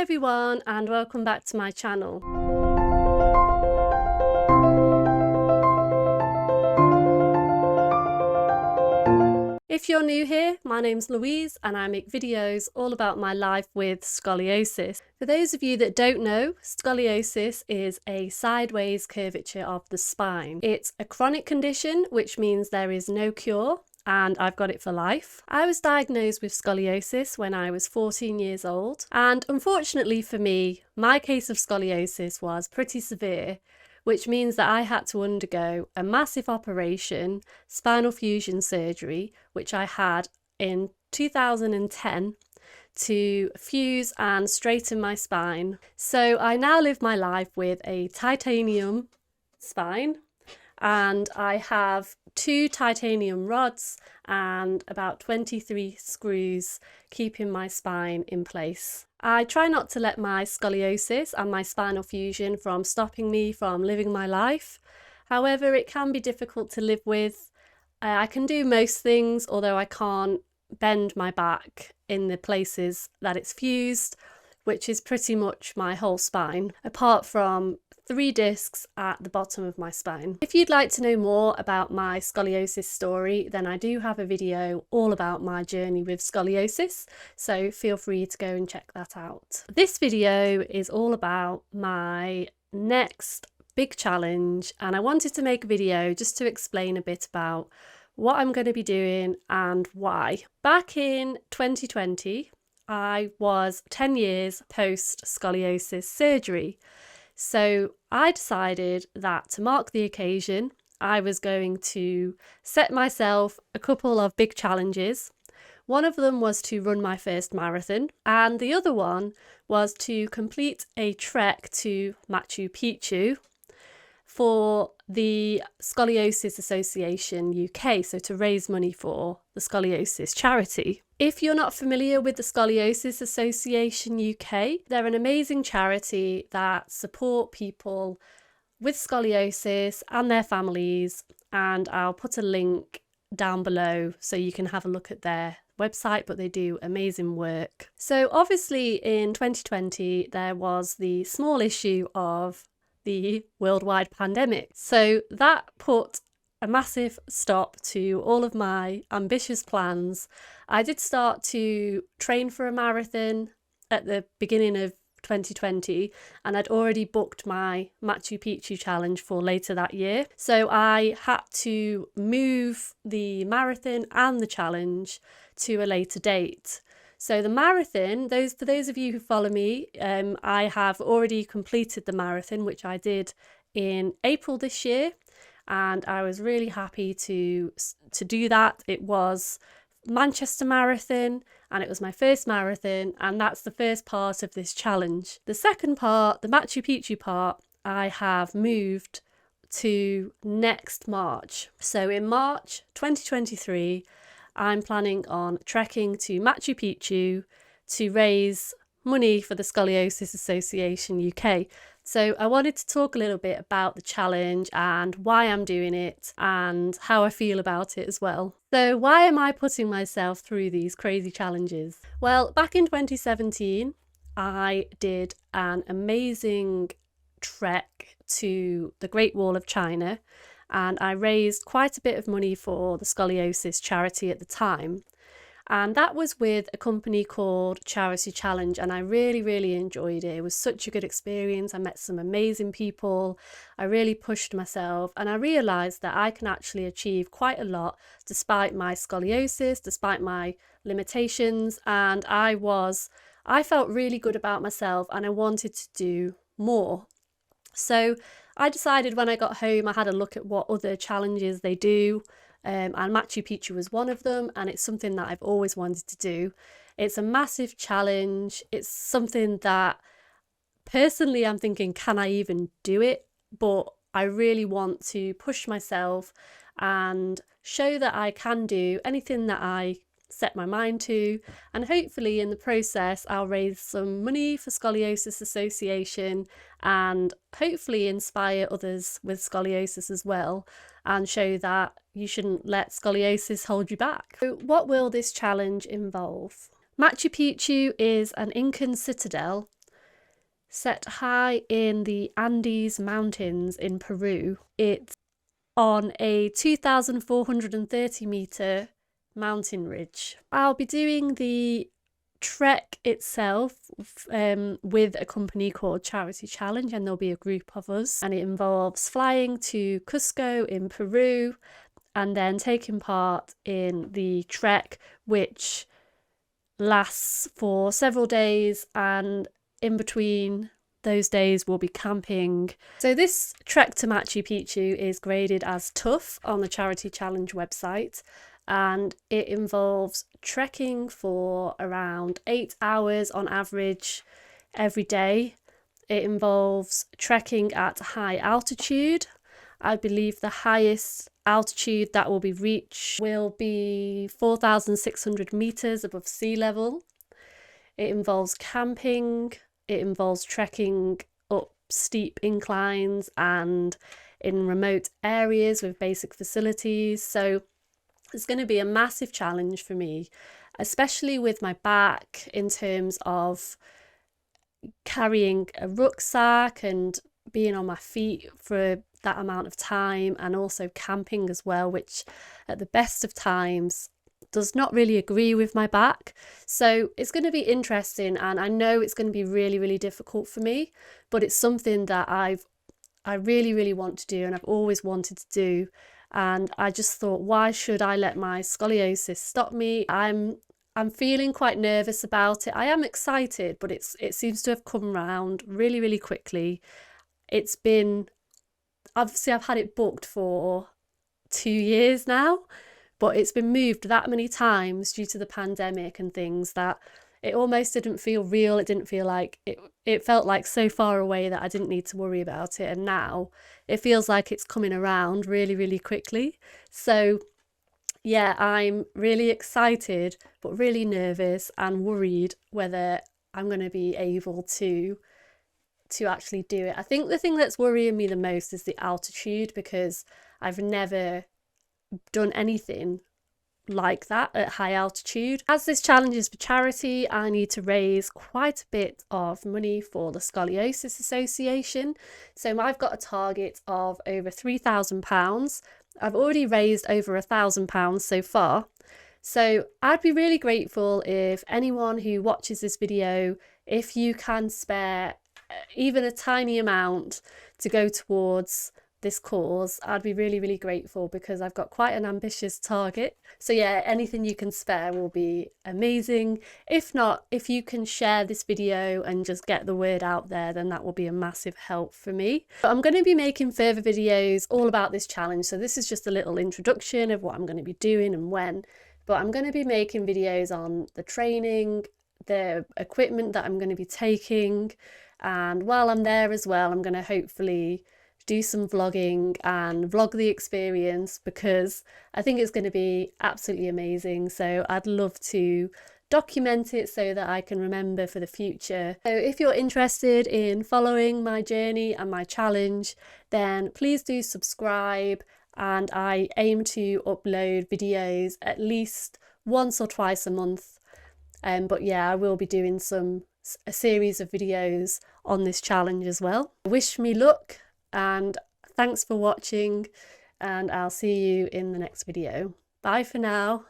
Hi everyone, and welcome back to my channel. If you're new here, my name's Louise and I make videos all about my life with scoliosis. For those of you that don't know, scoliosis is a sideways curvature of the spine. It's a chronic condition, which means there is no cure, and I've got it for life. I was diagnosed with scoliosis when I was 14 years old, and unfortunately for me, my case of scoliosis was pretty severe, which means that I had to undergo a massive operation, spinal fusion surgery, which I had in 2010 to fuse and straighten my spine. So I now live my life with a titanium spine, and I have 2 titanium rods and about 23 screws keeping my spine in place. I try not to let my scoliosis and my spinal fusion from stopping me from living my life. However, it can be difficult to live with. I can do most things, although I can't bend my back in the places that it's fused, which is pretty much my whole spine, apart from 3 discs at the bottom of my spine. If you'd like to know more about my scoliosis story, then I do have a video all about my journey with scoliosis, so feel free to go and check that out. This video is all about my next big challenge, and I wanted to make a video just to explain a bit about what I'm going to be doing and why. Back in 2020, I was 10 years post scoliosis surgery. So I decided that to mark the occasion, I was going to set myself a couple of big challenges. One of them was to run my first marathon, and the other one was to complete a trek to Machu Picchu for the Scoliosis Association UK, so to raise money for the scoliosis charity. If you're not familiar with the Scoliosis Association UK, they're an amazing charity that support people with scoliosis and their families, and I'll put a link down below so you can have a look at their website, but they do amazing work. So obviously in 2020 there was the small issue of the worldwide pandemic. So that put a massive stop to all of my ambitious plans. I did start to train for a marathon at the beginning of 2020, and I'd already booked my Machu Picchu challenge for later that year. So I had to move the marathon and the challenge to a later date. So the marathon, for those of you who follow me, I have already completed the marathon, which I did in April this year, and I was really happy to do that. It was Manchester Marathon, and it was my first marathon, and that's the first part of this challenge. The second part, the Machu Picchu part, I have moved to next March. So in March 2023, I'm planning on trekking to Machu Picchu to raise money for the Scoliosis Association UK. So I wanted to talk a little bit about the challenge and why I'm doing it and how I feel about it as well. So why am I putting myself through these crazy challenges? Well, back in 2017, I did an amazing trek to the Great Wall of China, and I raised quite a bit of money for the scoliosis charity at the time. And that was with a company called Charity Challenge, and I really enjoyed it. It was such a good experience. I met some amazing people. I really pushed myself, and I realised that I can actually achieve quite a lot despite my scoliosis, despite my limitations, and I felt really good about myself, and I wanted to do more. So I decided when I got home, I had a look at what other challenges they do, and Machu Picchu was one of them, and it's something that I've always wanted to do. It's a massive challenge. It's something that personally I'm thinking, can I even do it? But I really want to push myself and show that I can do anything that I set my mind to, and hopefully in the process I'll raise some money for Scoliosis Association and hopefully inspire others with scoliosis as well, and show that you shouldn't let scoliosis hold you back. So what will this challenge involve? Machu Picchu is an Incan citadel set high in the Andes Mountains in Peru. It's on a 2,430 metre mountain ridge. I'll be doing the trek itself with a company called Charity Challenge, and there'll be a group of us, and it involves flying to Cusco in Peru and then taking part in the trek, which lasts for several days, and in between those days we'll be camping. So this trek to Machu Picchu is graded as tough on the Charity Challenge website, and it involves trekking for around 8 hours on average every day. It involves trekking at high altitude. I believe the highest altitude that will be reached will be 4,600 meters above sea level. It involves camping. It involves trekking up steep inclines and in remote areas with basic facilities. So it's going to be a massive challenge for me, especially with my back, in terms of carrying a rucksack and being on my feet for that amount of time, and also camping as well, which at the best of times does not really agree with my back. So it's going to be interesting, and I know it's going to be really, really difficult for me, but it's something that I really, really want to do, and I've always wanted to do. And I just thought, why should I let my scoliosis stop me? I'm feeling quite nervous about it. I am excited, but it seems to have come around really, really quickly. It's been, obviously I've had it booked for 2 years now, but it's been moved that many times due to the pandemic and things that it almost didn't feel real. It didn't feel like it felt like so far away that I didn't need to worry about it. And now it feels like it's coming around really, really quickly. So yeah, I'm really excited, but really nervous and worried whether I'm going to be able to actually do it. I think the thing that's worrying me the most is the altitude, because I've never done anything like that at high altitude. As this challenge is for charity, I need to raise quite a bit of money for the Scoliosis Association. So I've got a target of over £3,000. I've already raised over £1,000 so far. So I'd be really grateful if anyone who watches this video, if you can spare even a tiny amount to go towards this cause, I'd be really, really grateful, because I've got quite an ambitious target. So yeah, anything you can spare will be amazing. If not, if you can share this video and just get the word out there, then that will be a massive help for me. But I'm going to be making further videos all about this challenge, so this is just a little introduction of what I'm going to be doing and when. But I'm going to be making videos on the training, the equipment that I'm going to be taking, and while I'm there as well, I'm going to hopefully do some vlogging and vlog the experience, because I think it's going to be absolutely amazing. So I'd love to document it so that I can remember for the future. So if you're interested in following my journey and my challenge, then please do subscribe, and I aim to upload videos at least once or twice a month. But yeah, I will be doing a series of videos on this challenge as well. Wish me luck, and thanks for watching, and I'll see you in the next video. Bye for now.